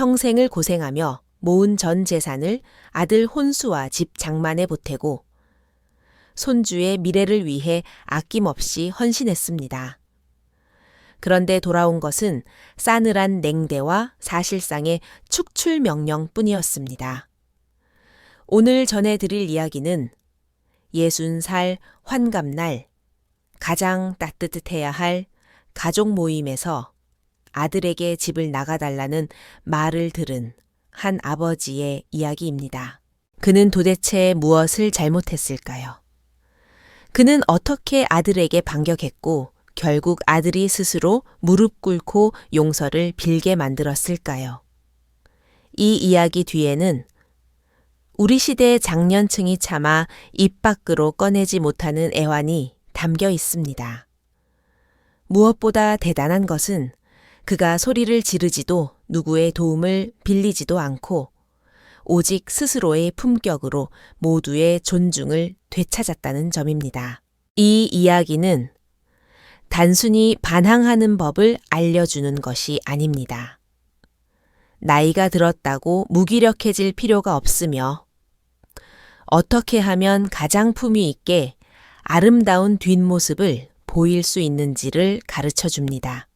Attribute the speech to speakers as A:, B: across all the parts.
A: 평생을 고생하며 모은 전 재산을 아들 혼수와 집 장만에 보태고 손주의 미래를 위해 아낌없이 헌신했습니다. 그런데 돌아온 것은 싸늘한 냉대와 사실상의 축출 명령뿐이었습니다. 오늘 전해드릴 이야기는 60살 환갑날 가장 따뜻해야 할 가족 모임에서 아들에게 집을 나가달라는 말을 들은 한 아버지의 이야기입니다. 그는 도대체 무엇을 잘못했을까요? 그는 어떻게 아들에게 반격했고 결국 아들이 스스로 무릎 꿇고 용서를 빌게 만들었을까요? 이 이야기 뒤에는 우리 시대의 장년층이 차마 입 밖으로 꺼내지 못하는 애환이 담겨 있습니다. 무엇보다 대단한 것은 그가 소리를 지르지도 누구의 도움을 빌리지도 않고 오직 스스로의 품격으로 모두의 존중을 되찾았다는 점입니다. 이 이야기는 단순히 반항하는 법을 알려주는 것이 아닙니다. 나이가 들었다고 무기력해질 필요가 없으며 어떻게 하면 가장 품위 있게 아름다운 뒷모습을 보일 수 있는지를 가르쳐 줍니다.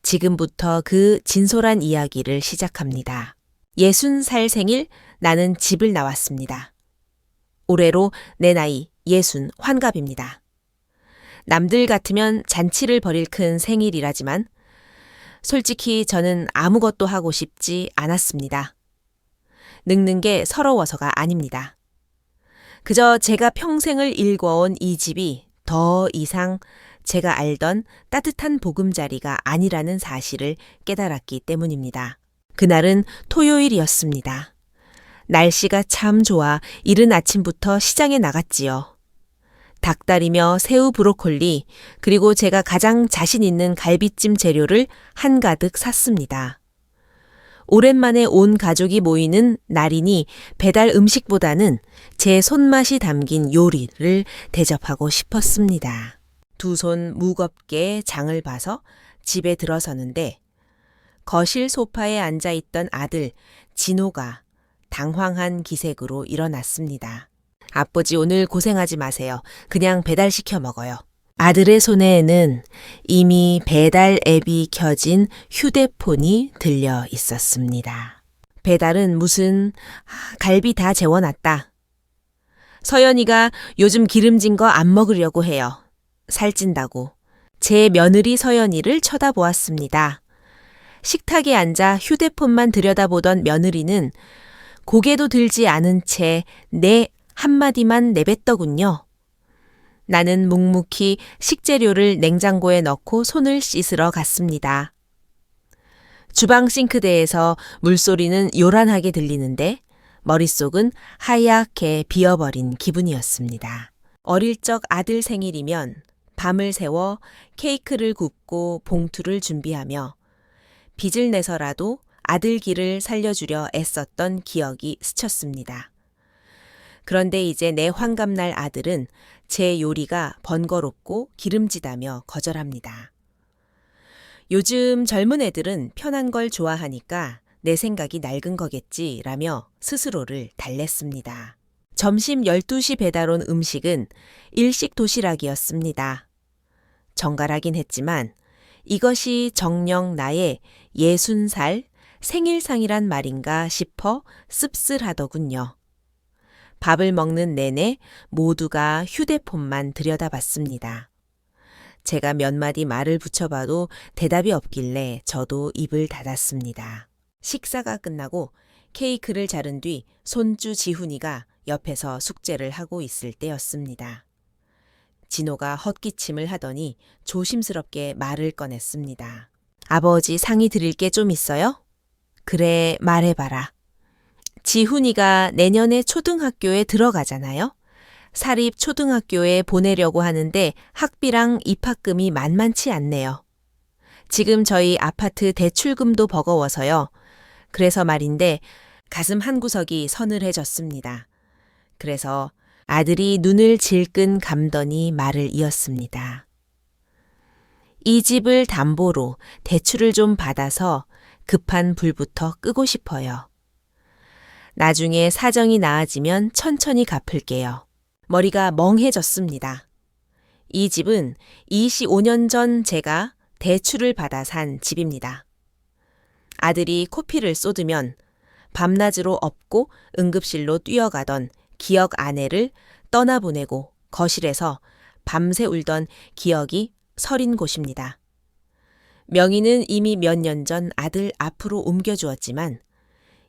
A: 지금부터 그 진솔한 이야기를 시작합니다. 60살 생일 나는 집을 나왔습니다. 올해로 내 나이 60 환갑입니다. 남들 같으면 잔치를 벌일 큰 생일이라지만 솔직히 저는 아무것도 하고 싶지 않았습니다. 늙는 게 서러워서가 아닙니다. 그저 제가 평생을 일궈온 이 집이 더 이상 제가 알던 따뜻한 보금자리가 아니라는 사실을 깨달았기 때문입니다. 그날은 토요일이었습니다. 날씨가 참 좋아 이른 아침부터 시장에 나갔지요. 닭다리며 새우 브로콜리 그리고 제가 가장 자신 있는 갈비찜 재료를 한가득 샀습니다. 오랜만에 온 가족이 모이는 날이니 배달 음식보다는 제 손맛이 담긴 요리를 대접하고 싶었습니다. 두 손 무겁게 장을 봐서 집에 들어서는데 거실 소파에 앉아있던 아들 진호가 당황한 기색으로 일어났습니다. 아버지 오늘 고생하지 마세요. 그냥 배달시켜 먹어요. 아들의 손에는 이미 배달 앱이 켜진 휴대폰이 들려 있었습니다. 배달은 무슨 갈비 다 재워놨다. 서연이가 요즘 기름진 거 안 먹으려고 해요. 살찐다고. 제 며느리 서연이를 쳐다보았습니다. 식탁에 앉아 휴대폰만 들여다보던 며느리는 고개도 들지 않은 채 네 한마디만 내뱉더군요. 나는 묵묵히 식재료를 냉장고에 넣고 손을 씻으러 갔습니다. 주방 싱크대에서 물소리는 요란하게 들리는데 머릿속은 하얗게 비어버린 기분이었습니다. 어릴 적 아들 생일이면 밤을 새워 케이크를 굽고 봉투를 준비하며 빚을 내서라도 아들 길을 살려주려 애썼던 기억이 스쳤습니다. 그런데 이제 내 환갑날 아들은 제 요리가 번거롭고 기름지다며 거절합니다. 요즘 젊은 애들은 편한 걸 좋아하니까 내 생각이 낡은 거겠지라며 스스로를 달랬습니다. 점심 12시 배달 온 음식은 일식 도시락이었습니다. 정갈하긴 했지만 이것이 정녕 나의 60살 생일상이란 말인가 싶어 씁쓸하더군요. 밥을 먹는 내내 모두가 휴대폰만 들여다봤습니다. 제가 몇 마디 말을 붙여봐도 대답이 없길래 저도 입을 닫았습니다. 식사가 끝나고 케이크를 자른 뒤 손주 지훈이가 옆에서 숙제를 하고 있을 때였습니다. 진호가 헛기침을 하더니 조심스럽게 말을 꺼냈습니다. 아버지 상의 드릴 게 좀 있어요? 그래, 말해봐라. 지훈이가 내년에 초등학교에 들어가잖아요. 사립 초등학교에 보내려고 하는데 학비랑 입학금이 만만치 않네요. 지금 저희 아파트 대출금도 버거워서요. 그래서 말인데 가슴 한구석이 서늘해졌습니다. 그래서 아들이 눈을 질끈 감더니 말을 이었습니다. 이 집을 담보로 대출을 좀 받아서 급한 불부터 끄고 싶어요. 나중에 사정이 나아지면 천천히 갚을게요. 머리가 멍해졌습니다. 이 집은 25년 전 제가 대출을 받아 산 집입니다. 아들이 코피를 쏟으면 밤낮으로 업고 응급실로 뛰어가던 기억 아내를 떠나보내고 거실에서 밤새 울던 기억이 서린 곳입니다. 명의는 이미 몇 년 전 아들 앞으로 옮겨주었지만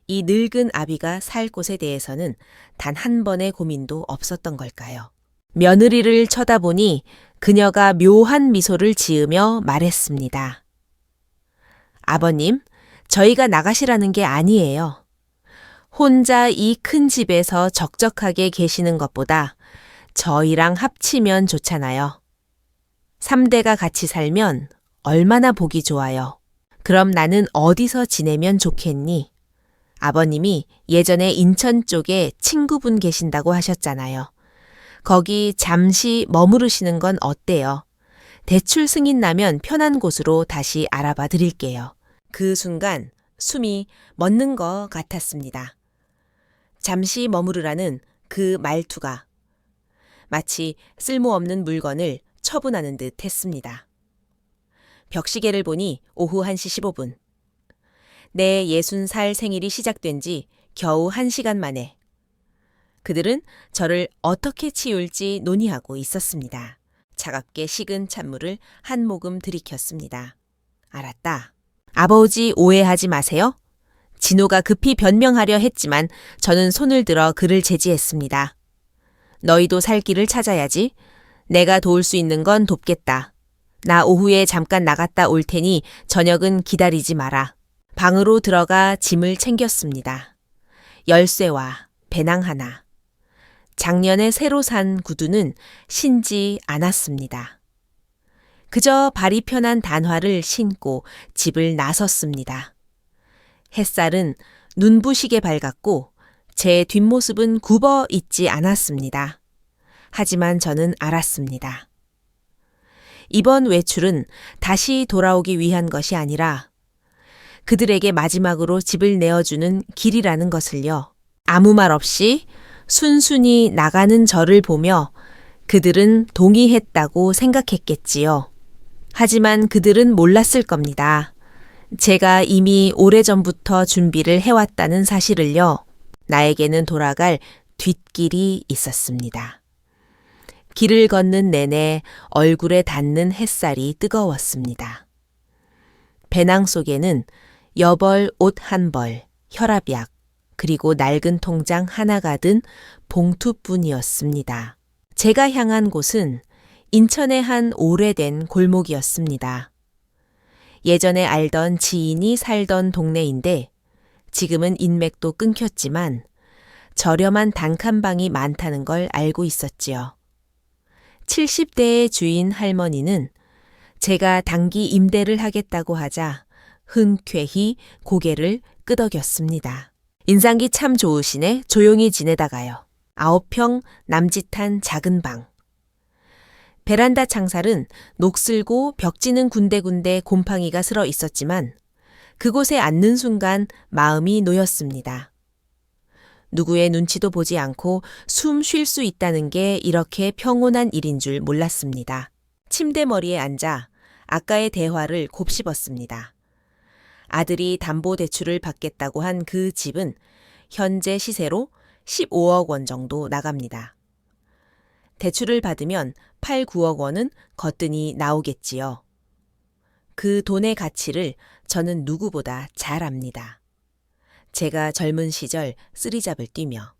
A: 이 늙은 아비가 살 곳에 대해서는 단 한 번의 고민도 없었던 걸까요? 며느리를 쳐다보니 그녀가 묘한 미소를 지으며 말했습니다. 아버님, 저희가 나가시라는 게 아니에요. 혼자 이 큰 집에서 적적하게 계시는 것보다 저희랑 합치면 좋잖아요. 3대가 같이 살면 얼마나 보기 좋아요. 그럼 나는 어디서 지내면 좋겠니? 아버님이 예전에 인천 쪽에 친구분 계신다고 하셨잖아요. 거기 잠시 머무르시는 건 어때요? 대출 승인 나면 편한 곳으로 다시 알아봐 드릴게요. 그 순간 숨이 멎는 것 같았습니다. 잠시 머무르라는 그 말투가 마치 쓸모없는 물건을 처분하는 듯 했습니다. 벽시계를 보니 오후 1시 15분. 내 60살 생일이 시작된 지 겨우 1시간 만에 그들은 저를 어떻게 치울지 논의하고 있었습니다. 차갑게 식은 찬물을 한 모금 들이켰습니다. 알았다. 아버지 오해하지 마세요. 진호가 급히 변명하려 했지만 저는 손을 들어 그를 제지했습니다. 너희도 살 길을 찾아야지. 내가 도울 수 있는 건 돕겠다. 나 오후에 잠깐 나갔다 올 테니 저녁은 기다리지 마라. 방으로 들어가 짐을 챙겼습니다. 열쇠와 배낭 하나. 작년에 새로 산 구두는 신지 않았습니다. 그저 발이 편한 단화를 신고 집을 나섰습니다. 햇살은 눈부시게 밝았고 제 뒷모습은 굽어 있지 않았습니다. 하지만 저는 알았습니다. 이번 외출은 다시 돌아오기 위한 것이 아니라 그들에게 마지막으로 집을 내어주는 길이라는 것을요. 아무 말 없이 순순히 나가는 저를 보며 그들은 동의했다고 생각했겠지요. 하지만 그들은 몰랐을 겁니다. 제가 이미 오래전부터 준비를 해왔다는 사실을요. 나에게는 돌아갈 뒷길이 있었습니다. 길을 걷는 내내 얼굴에 닿는 햇살이 뜨거웠습니다. 배낭 속에는 여벌 옷 한 벌, 혈압약, 그리고 낡은 통장 하나가 든 봉투뿐이었습니다. 제가 향한 곳은 인천의 한 오래된 골목이었습니다. 예전에 알던 지인이 살던 동네인데 지금은 인맥도 끊겼지만 저렴한 단칸방이 많다는 걸 알고 있었지요. 70대의 주인 할머니는 제가 단기 임대를 하겠다고 하자 흔쾌히 고개를 끄덕였습니다. 인상이 참 좋으시네. 조용히 지내다가요. 9평 남짓한 작은 방. 베란다 창살은 녹슬고 벽지는 군데군데 곰팡이가 슬어 있었지만 그곳에 앉는 순간 마음이 놓였습니다. 누구의 눈치도 보지 않고 숨 쉴 수 있다는 게 이렇게 평온한 일인 줄 몰랐습니다. 침대 머리에 앉아 아까의 대화를 곱씹었습니다. 아들이 담보대출을 받겠다고 한 그 집은 현재 시세로 15억 원 정도 나갑니다. 대출을 받으면 8, 9억 원은 거뜬히 나오겠지요. 그 돈의 가치를 저는 누구보다 잘 압니다. 제가 젊은 시절 쓰리잡을 뛰며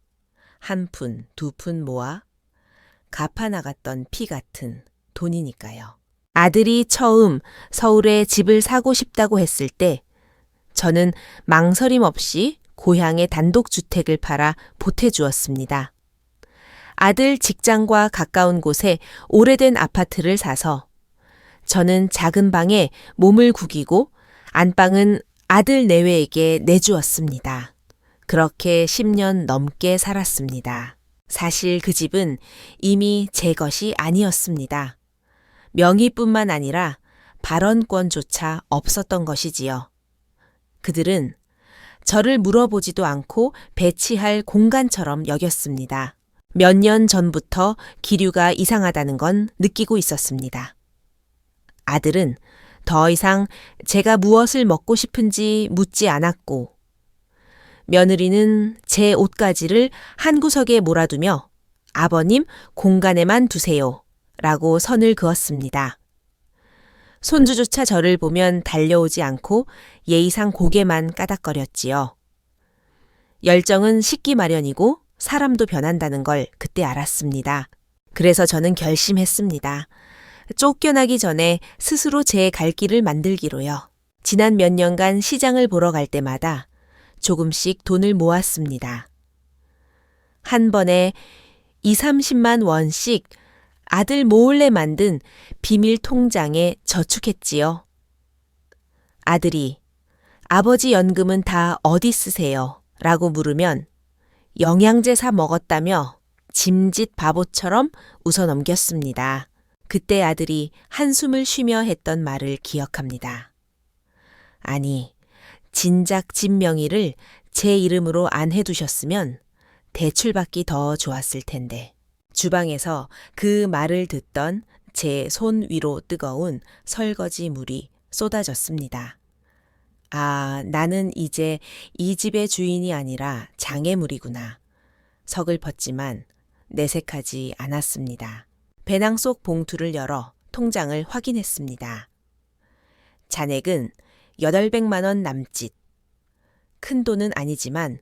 A: 한 푼, 두 푼 모아 갚아나갔던 피 같은 돈이니까요. 아들이 처음 서울에 집을 사고 싶다고 했을 때 저는 망설임 없이 고향의 단독주택을 팔아 보태주었습니다. 아들 직장과 가까운 곳에 오래된 아파트를 사서 저는 작은 방에 몸을 구기고 안방은 아들 내외에게 내주었습니다. 그렇게 10년 넘게 살았습니다. 사실 그 집은 이미 제 것이 아니었습니다. 명의뿐만 아니라 발언권조차 없었던 것이지요. 그들은 저를 물어보지도 않고 배치할 공간처럼 여겼습니다. 몇 년 전부터 기류가 이상하다는 건 느끼고 있었습니다. 아들은 더 이상 제가 무엇을 먹고 싶은지 묻지 않았고, 며느리는 제 옷가지를 한 구석에 몰아두며 아버님 공간에만 두세요 라고 선을 그었습니다. 손주조차 저를 보면 달려오지 않고 예의상 고개만 까닥거렸지요. 열정은 식기 마련이고 사람도 변한다는 걸 그때 알았습니다. 그래서 저는 결심했습니다. 쫓겨나기 전에 스스로 제 갈 길을 만들기로요. 지난 몇 년간 시장을 보러 갈 때마다 조금씩 돈을 모았습니다. 한 번에 20~30만 원씩 아들 몰래 만든 비밀 통장에 저축했지요. 아들이 아버지 연금은 다 어디 쓰세요? 라고 물으면 영양제 사 먹었다며 짐짓 바보처럼 웃어 넘겼습니다. 그때 아들이 한숨을 쉬며 했던 말을 기억합니다. 아니, 진작 집 명의를 제 이름으로 안 해두셨으면 대출받기 더 좋았을 텐데. 주방에서 그 말을 듣던 제 손 위로 뜨거운 설거지 물이 쏟아졌습니다. 아, 나는 이제 이 집의 주인이 아니라 장애물이구나. 서글펐지만 내색하지 않았습니다. 배낭 속 봉투를 열어 통장을 확인했습니다. 잔액은 800만 원 남짓. 큰 돈은 아니지만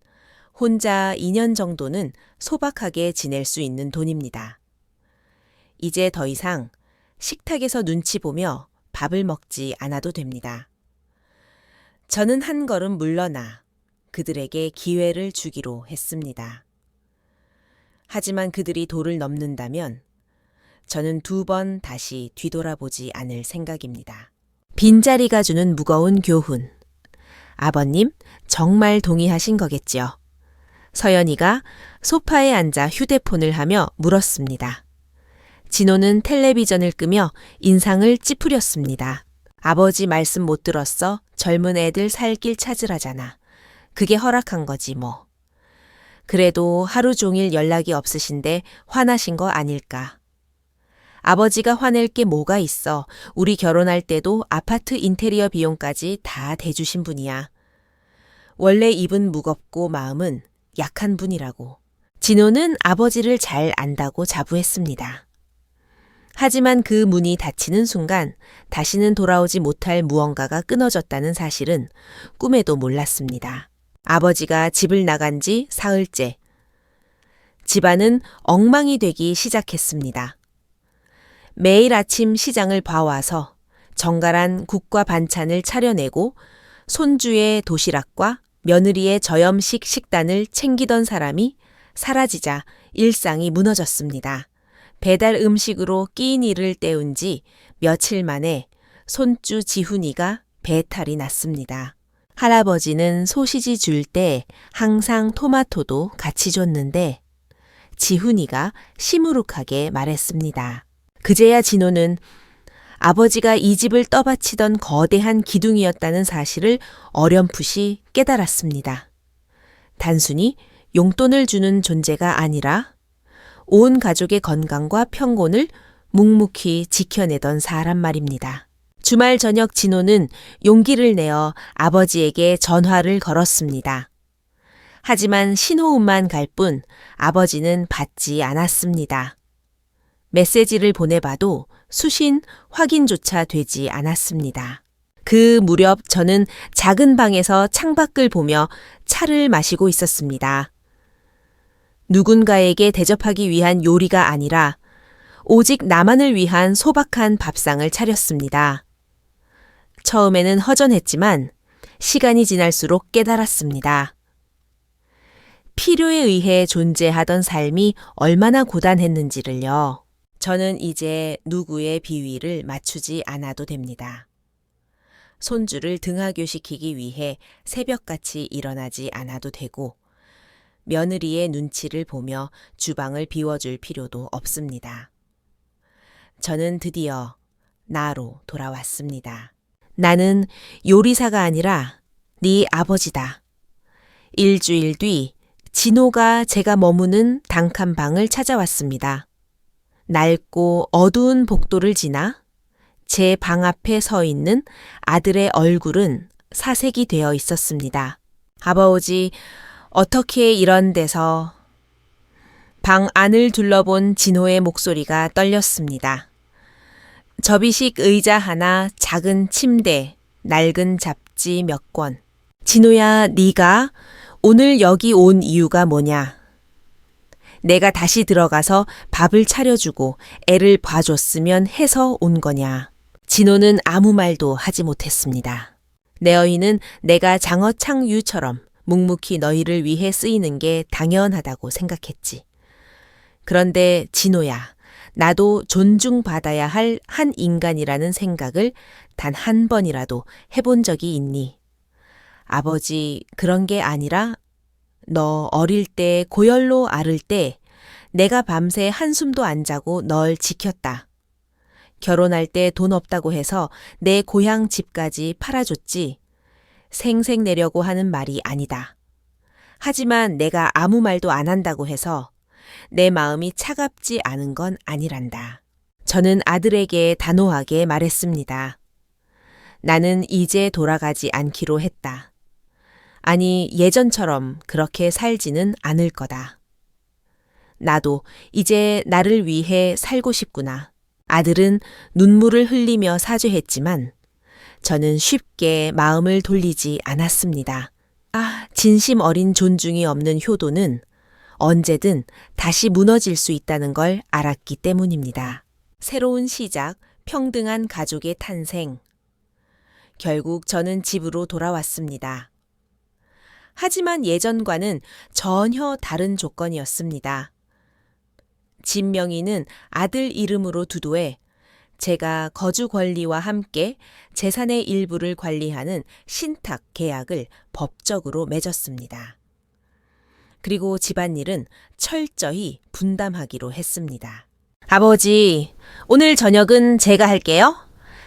A: 혼자 2년 정도는 소박하게 지낼 수 있는 돈입니다. 이제 더 이상 식탁에서 눈치 보며 밥을 먹지 않아도 됩니다. 저는 한 걸음 물러나 그들에게 기회를 주기로 했습니다. 하지만 그들이 도를 넘는다면 저는 2번 다시 뒤돌아보지 않을 생각입니다. 빈자리가 주는 무거운 교훈. 아버님, 정말 동의하신 거겠지요? 서연이가 소파에 앉아 휴대폰을 하며 물었습니다. 진호는 텔레비전을 끄며 인상을 찌푸렸습니다. 아버지 말씀 못 들었어? 젊은 애들 살 길 찾으라잖아. 그게 허락한 거지 뭐. 그래도 하루 종일 연락이 없으신데 화나신 거 아닐까. 아버지가 화낼 게 뭐가 있어. 우리 결혼할 때도 아파트 인테리어 비용까지 다 대주신 분이야. 원래 입은 무겁고 마음은 약한 분이라고. 진호는 아버지를 잘 안다고 자부했습니다. 하지만 그 문이 닫히는 순간 다시는 돌아오지 못할 무언가가 끊어졌다는 사실은 꿈에도 몰랐습니다. 아버지가 집을 나간 지 사흘째. 집안은 엉망이 되기 시작했습니다. 매일 아침 시장을 봐와서 정갈한 국과 반찬을 차려내고 손주의 도시락과 며느리의 저염식 식단을 챙기던 사람이 사라지자 일상이 무너졌습니다. 배달 음식으로 끼인 이를 때운 지 며칠 만에 손주 지훈이가 배탈이 났습니다. 할아버지는 소시지 줄 때 항상 토마토도 같이 줬는데 지훈이가 시무룩하게 말했습니다. 그제야 진호는 아버지가 이 집을 떠받치던 거대한 기둥이었다는 사실을 어렴풋이 깨달았습니다. 단순히 용돈을 주는 존재가 아니라 온 가족의 건강과 평온을 묵묵히 지켜내던 사람 말입니다. 주말 저녁 진호는 용기를 내어 아버지에게 전화를 걸었습니다. 하지만 신호음만 갈 뿐 아버지는 받지 않았습니다. 메시지를 보내봐도 수신 확인조차 되지 않았습니다. 그 무렵 저는 작은 방에서 창밖을 보며 차를 마시고 있었습니다. 누군가에게 대접하기 위한 요리가 아니라 오직 나만을 위한 소박한 밥상을 차렸습니다. 처음에는 허전했지만 시간이 지날수록 깨달았습니다. 필요에 의해 존재하던 삶이 얼마나 고단했는지를요. 저는 이제 누구의 비위를 맞추지 않아도 됩니다. 손주를 등하교시키기 위해 새벽같이 일어나지 않아도 되고 며느리의 눈치를 보며 주방을 비워줄 필요도 없습니다. 저는 드디어 나로 돌아왔습니다. 나는 요리사가 아니라 네 아버지다. 일주일 뒤 진호가 제가 머무는 단칸방을 찾아왔습니다. 낡고 어두운 복도를 지나 제 방 앞에 서 있는 아들의 얼굴은 사색이 되어 있었습니다. 아버지, 어떻게 이런 데서... 방 안을 둘러본 진호의 목소리가 떨렸습니다. 접이식 의자 하나, 작은 침대, 낡은 잡지 몇 권. 진호야, 네가 오늘 여기 온 이유가 뭐냐? 내가 다시 들어가서 밥을 차려주고 애를 봐줬으면 해서 온 거냐? 진호는 아무 말도 하지 못했습니다. 내 어이는 내가 장어창유처럼 묵묵히 너희를 위해 쓰이는 게 당연하다고 생각했지. 그런데 진호야, 나도 존중받아야 할 한 인간이라는 생각을 단 한 번이라도 해본 적이 있니? 아버지, 그런 게 아니라 너 어릴 때 고열로 앓을 때 내가 밤새 한숨도 안 자고 널 지켰다. 결혼할 때 돈 없다고 해서 내 고향 집까지 팔아줬지. 생색 내려고 하는 말이 아니다. 하지만 내가 아무 말도 안 한다고 해서 내 마음이 차갑지 않은 건 아니란다. 저는 아들에게 단호하게 말했습니다. 나는 이제 돌아가지 않기로 했다. 아니, 예전처럼 그렇게 살지는 않을 거다. 나도 이제 나를 위해 살고 싶구나. 아들은 눈물을 흘리며 사죄했지만 저는 쉽게 마음을 돌리지 않았습니다. 진심 어린 존중이 없는 효도는 언제든 다시 무너질 수 있다는 걸 알았기 때문입니다. 새로운 시작, 평등한 가족의 탄생. 결국 저는 집으로 돌아왔습니다. 하지만 예전과는 전혀 다른 조건이었습니다. 집 명의는 아들 이름으로 두도해 제가 거주 권리와 함께 재산의 일부를 관리하는 신탁 계약을 법적으로 맺었습니다. 그리고 집안일은 철저히 분담하기로 했습니다. 아버지, 오늘 저녁은 제가 할게요.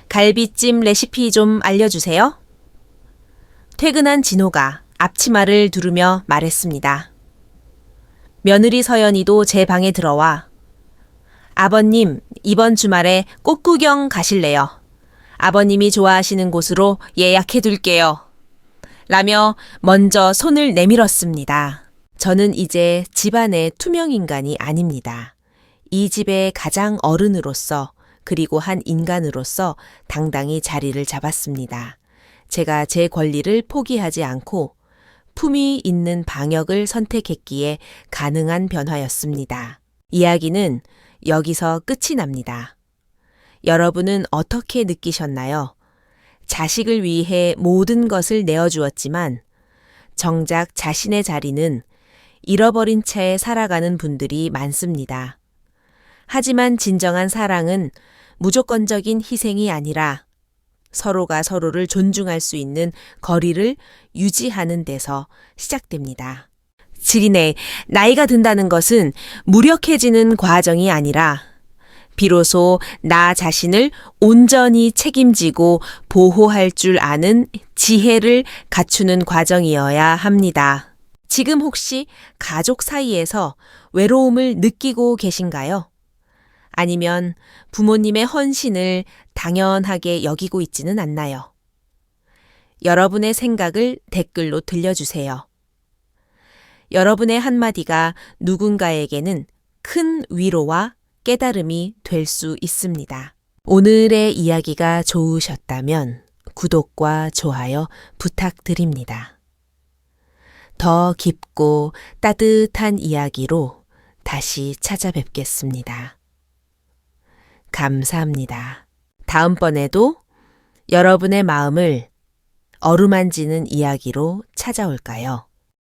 A: 갈비찜 레시피 좀 알려주세요. 퇴근한 진호가 앞치마를 두르며 말했습니다. 며느리 서연이도 제 방에 들어와 아버님, 이번 주말에 꽃구경 가실래요? 아버님이 좋아하시는 곳으로 예약해둘게요. 라며 먼저 손을 내밀었습니다. 저는 이제 집안의 투명인간이 아닙니다. 이 집의 가장 어른으로서 그리고 한 인간으로서 당당히 자리를 잡았습니다. 제가 제 권리를 포기하지 않고 품위 있는 방역을 선택했기에 가능한 변화였습니다. 이야기는 여기서 끝이 납니다. 여러분은 어떻게 느끼셨나요? 자식을 위해 모든 것을 내어주었지만 정작 자신의 자리는 잃어버린 채 살아가는 분들이 많습니다. 하지만 진정한 사랑은 무조건적인 희생이 아니라 서로가 서로를 존중할 수 있는 거리를 유지하는 데서 시작됩니다. 지리네, 나이가 든다는 것은 무력해지는 과정이 아니라 비로소 나 자신을 온전히 책임지고 보호할 줄 아는 지혜를 갖추는 과정이어야 합니다. 지금 혹시 가족 사이에서 외로움을 느끼고 계신가요? 아니면 부모님의 헌신을 당연하게 여기고 있지는 않나요? 여러분의 생각을 댓글로 들려주세요. 여러분의 한마디가 누군가에게는 큰 위로와 깨달음이 될 수 있습니다. 오늘의 이야기가 좋으셨다면 구독과 좋아요 부탁드립니다. 더 깊고 따뜻한 이야기로 다시 찾아뵙겠습니다. 감사합니다. 다음번에도 여러분의 마음을 어루만지는 이야기로 찾아올까요?